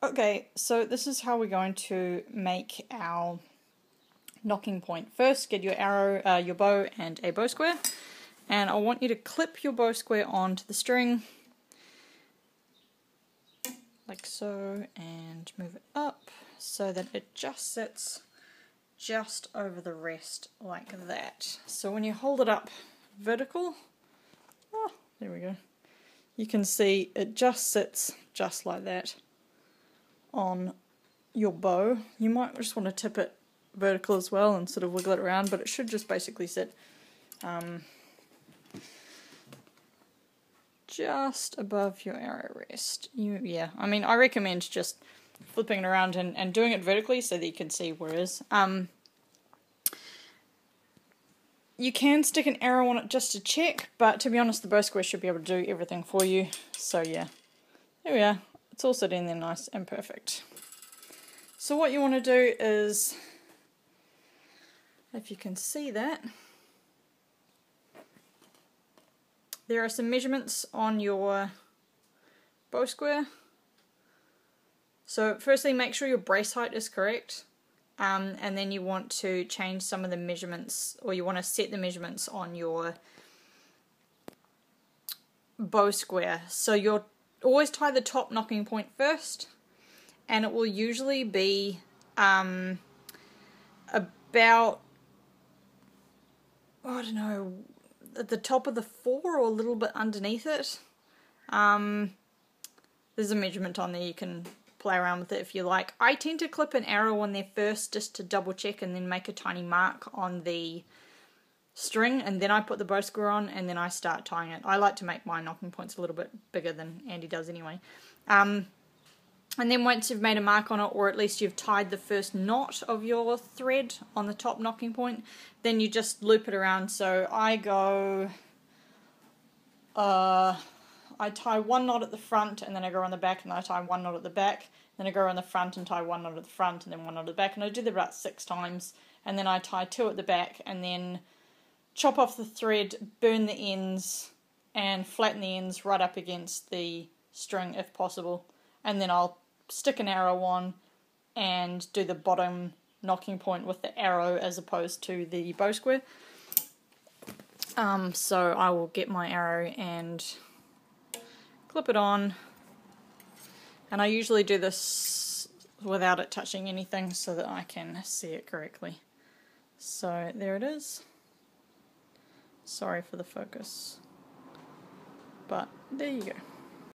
Okay, so this is how we're going to make our nocking point. First, get your arrow, your bow and a bow square, and I want you to clip your bow square onto the string, like so, and move it up so that it just sits just over the rest like that. So when you hold it up vertical, oh, there we go, you can see it just sits just like that on your bow. You might just want to tip it vertical as well and sort of wiggle it around, but it should just basically sit just above your arrow rest. Yeah, I mean, I recommend just flipping it around and doing it vertically so that you can see where it is. You can stick an arrow on it just to check, but to be honest, the bow square should be able to do everything for you. So yeah, there we are. It's all sitting there nice and perfect. So what you want to do is, if you can see that, there are some measurements on your bow square. So firstly, make sure your brace height is correct, and then you want to change some of the measurements, or you want to set the measurements on your bow square. So you'll always tie the top nocking point first, and it will usually be about, I don't know, at the top of the 4 or a little bit underneath it. There's a measurement on there, you can play around with it if you like. I tend to clip an arrow on there first just to double check, and then make a tiny mark on the string, and then I put the bow square on, and then I start tying it. I like to make my nocking points a little bit bigger than Andy does anyway. And then once you've made a mark on it, or at least you've tied the first knot of your thread on the top nocking point, then you just loop it around. So I go, I tie one knot at the front, and then I go around the back, and then I tie one knot at the back, then I go around the front and tie one knot at the front, and then one knot at the back, and I do that about 6 times, and then I tie 2 at the back, and then chop off the thread, burn the ends, and flatten the ends right up against the string if possible, and then I'll stick an arrow on and do the bottom nocking point with the arrow as opposed to the bow square. So I will get my arrow and clip it on, and I usually do this without it touching anything so that I can see it correctly. So there it is. Sorry for the focus, but there you go.